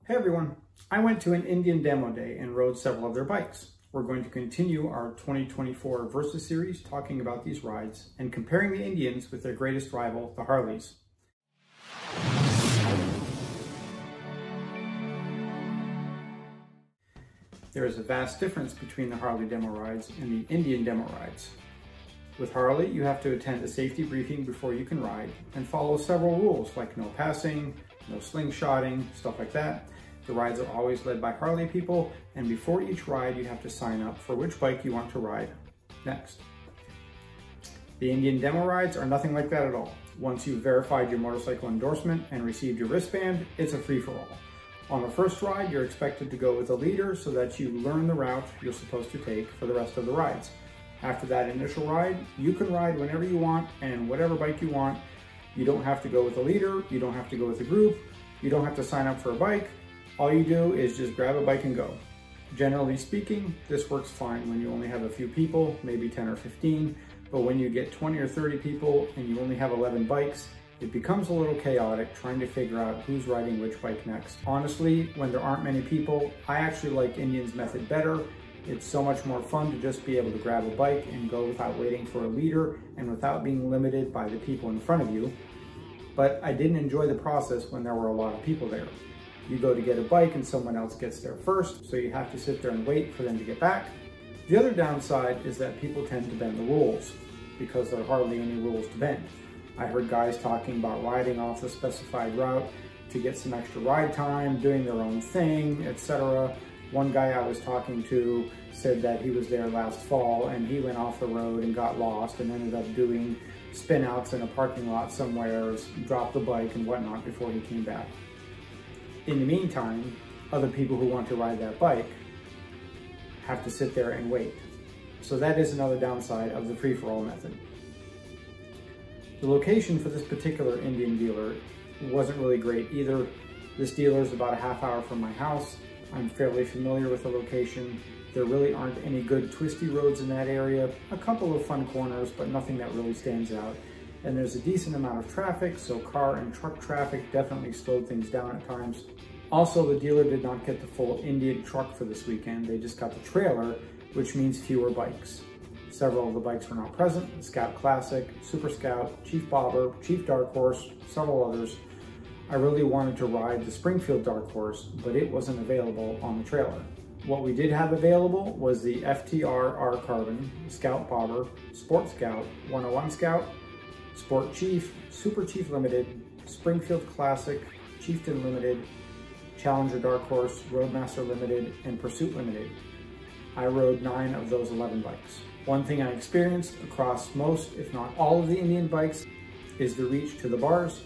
Hey everyone, I went to an Indian demo day and rode several of their bikes. We're going to continue our 2024 Versus series talking about these rides and comparing the Indians with their greatest rival, the Harleys. There is a vast difference between the Harley demo rides and the Indian demo rides. With Harley, you have to attend a safety briefing before you can ride and follow several rules like no passing, no slingshotting, stuff like that. The rides are always led by Harley people, and before each ride you have to sign up for which bike you want to ride next. The Indian demo rides are nothing like that at all. Once you've verified your motorcycle endorsement and received your wristband, it's a free-for-all. On the first ride, you're expected to go with a leader so that you learn the route you're supposed to take for the rest of the rides. After that initial ride, you can ride whenever you want and whatever bike you want. You don't have to go with a leader, you don't have to go with a group, you don't have to sign up for a bike. All you do is just grab a bike and go. Generally speaking, this works fine when you only have a few people, maybe 10 or 15, but when you get 20 or 30 people and you only have 11 bikes, it becomes a little chaotic trying to figure out who's riding which bike next. Honestly, when there aren't many people, I actually like Indian's method better. It's so much more fun to just be able to grab a bike and go without waiting for a leader and without being limited by the people in front of you. But I didn't enjoy the process when there were a lot of people there. You go to get a bike and someone else gets there first, so you have to sit there and wait for them to get back. The other downside is that people tend to bend the rules because there are hardly any rules to bend. I heard guys talking about riding off the specified route to get some extra ride time, doing their own thing, etc. One guy I was talking to said that he was there last fall and he went off the road and got lost and ended up doing spin outs in a parking lot somewhere, dropped the bike and whatnot before he came back. In the meantime, other people who want to ride that bike have to sit there and wait. So that is another downside of the free-for-all method. The location for this particular Indian dealer wasn't really great either. This dealer is about a half hour from my house. I'm fairly familiar with the location. There really aren't any good twisty roads in that area. A couple of fun corners, but nothing that really stands out. And there's a decent amount of traffic, so car and truck traffic definitely slowed things down at times. Also, the dealer did not get the full Indian truck for this weekend. They just got the trailer, which means fewer bikes. Several of the bikes were not present: the Scout Classic, Super Scout, Chief Bobber, Chief Dark Horse, several others. I really wanted to ride the Springfield Dark Horse, but it wasn't available on the trailer. What we did have available was the FTR R Carbon, Scout Bobber, Sport Scout, 101 Scout, Sport Chief, Super Chief Limited, Springfield Classic, Chieftain Limited, Challenger Dark Horse, Roadmaster Limited, and Pursuit Limited. I rode 9 of those 11 bikes. One thing I experienced across most, if not all of the Indian bikes, is the reach to the bars.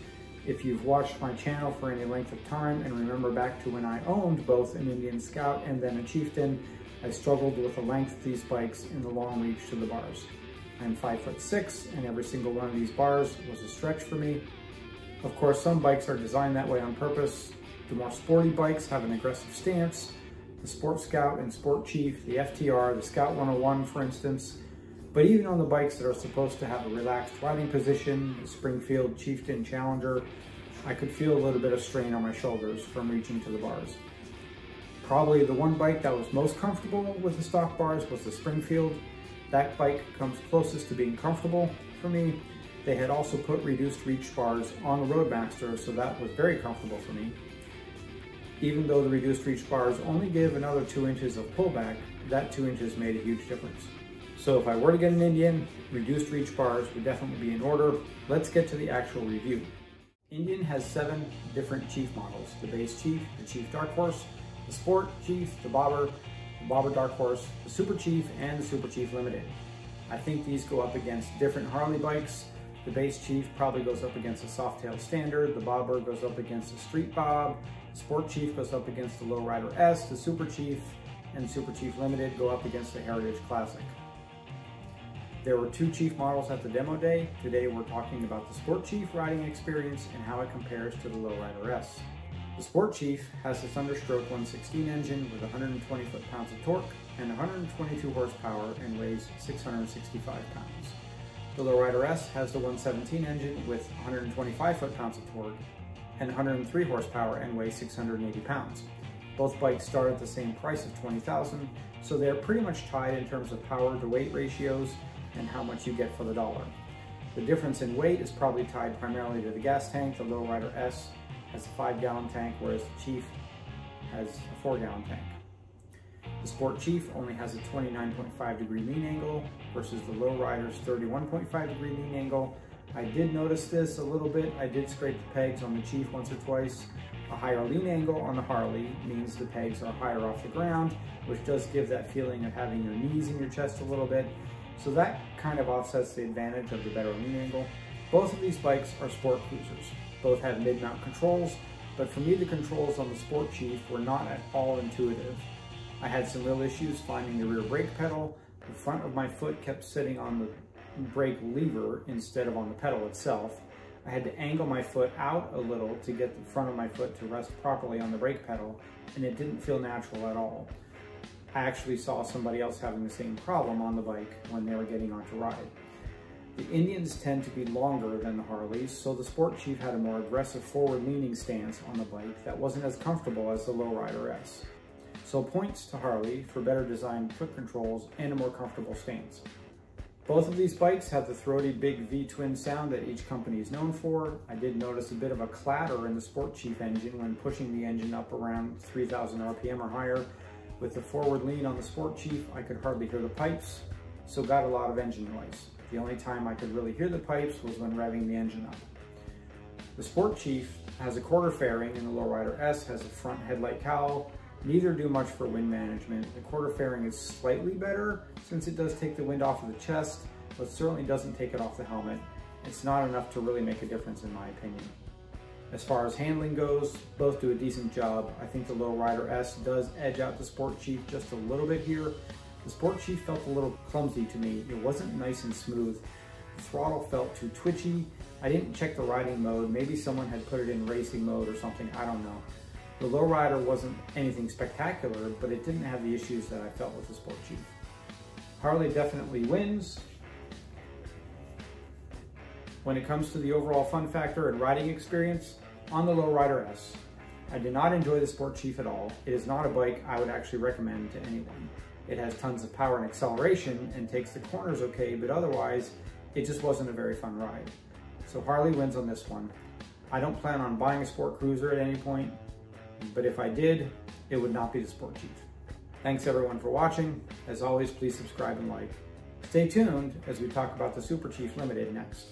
If you've watched my channel for any length of time and remember back to when I owned both an Indian Scout and then a Chieftain, I struggled with the length of these bikes and the long reach to the bars. I'm 5'6", and every single one of these bars was a stretch for me. Of course, some bikes are designed that way on purpose. The more sporty bikes have an aggressive stance. The Sport Scout and Sport Chief, the FTR, the Scout 101, for instance. But even on the bikes that are supposed to have a relaxed riding position, the Springfield, Chieftain, Challenger, I could feel a little bit of strain on my shoulders from reaching to the bars. Probably the one bike that was most comfortable with the stock bars was the Springfield. That bike comes closest to being comfortable for me. They had also put reduced reach bars on the Roadmaster, so that was very comfortable for me. Even though the reduced reach bars only give another 2 inches of pullback, that 2 inches made a huge difference. So if I were to get an Indian, reduced reach bars would definitely be in order. Let's get to the actual review. Indian has 7 different Chief models: the Base Chief, the Chief Dark Horse, the Sport Chief, the Bobber Dark Horse, the Super Chief, and the Super Chief Limited. I think these go up against different Harley bikes. The Base Chief probably goes up against a Softail Standard, the Bobber goes up against a Street Bob, the Sport Chief goes up against the Lowrider S, the Super Chief and Super Chief Limited go up against the Heritage Classic. There were 2 Chief models at the demo day. Today we're talking about the Sport Chief riding experience and how it compares to the Lowrider S. The Sport Chief has a Thunderstroke 116 engine with 120 foot-pounds of torque and 122 horsepower and weighs 665 pounds. The Lowrider S has the 117 engine with 125 foot-pounds of torque and 103 horsepower and weigh 680 pounds. Both bikes start at the same price of $20,000, so they're pretty much tied in terms of power to weight ratios and how much you get for the dollar. The difference in weight is probably tied primarily to the gas tank. The Lowrider S has a 5-gallon tank, whereas the Chief has a 4-gallon tank. The Sport Chief only has a 29.5 degree lean angle versus the Lowrider's 31.5 degree lean angle. I did notice this a little bit. I did scrape the pegs on the Chief once or twice. A higher lean angle on the Harley means the pegs are higher off the ground, which does give that feeling of having your knees in your chest a little bit. So that kind of offsets the advantage of the better lean angle. Both of these bikes are sport cruisers. Both have mid-mount controls, but for me the controls on the Sport Chief were not at all intuitive. I had some real issues finding the rear brake pedal. The front of my foot kept sitting on the brake lever instead of on the pedal itself. I had to angle my foot out a little to get the front of my foot to rest properly on the brake pedal, and it didn't feel natural at all. I actually saw somebody else having the same problem on the bike when they were getting on to ride. The Indians tend to be longer than the Harleys, so the Sport Chief had a more aggressive forward-leaning stance on the bike that wasn't as comfortable as the Lowrider S. So points to Harley for better designed foot controls and a more comfortable stance. Both of these bikes have the throaty big V-twin sound that each company is known for. I did notice a bit of a clatter in the Sport Chief engine when pushing the engine up around 3,000 RPM or higher. With the forward lean on the Sport Chief, I could hardly hear the pipes, so got a lot of engine noise. The only time I could really hear the pipes was when revving the engine up. The Sport Chief has a quarter fairing and the Lowrider S has a front headlight cowl. Neither do much for wind management. The quarter fairing is slightly better since it does take the wind off of the chest, but certainly doesn't take it off the helmet. It's not enough to really make a difference in my opinion. As far as handling goes, both do a decent job. I think the Lowrider S does edge out the Sport Chief just a little bit here. The Sport Chief felt a little clumsy to me. It wasn't nice and smooth. The throttle felt too twitchy. I didn't check the riding mode. Maybe someone had put it in racing mode or something, I don't know. The Lowrider wasn't anything spectacular, but it didn't have the issues that I felt with the Sport Chief. Harley definitely wins. When it comes to the overall fun factor and riding experience, on the Lowrider S, I did not enjoy the Sport Chief at all. It is not a bike I would actually recommend to anyone. It has tons of power and acceleration and takes the corners okay, but otherwise, it just wasn't a very fun ride. So Harley wins on this one. I don't plan on buying a sport cruiser at any point, but if I did, it would not be the Sport Chief. Thanks everyone for watching. As always, please subscribe and like. Stay tuned as we talk about the Super Chief Limited next.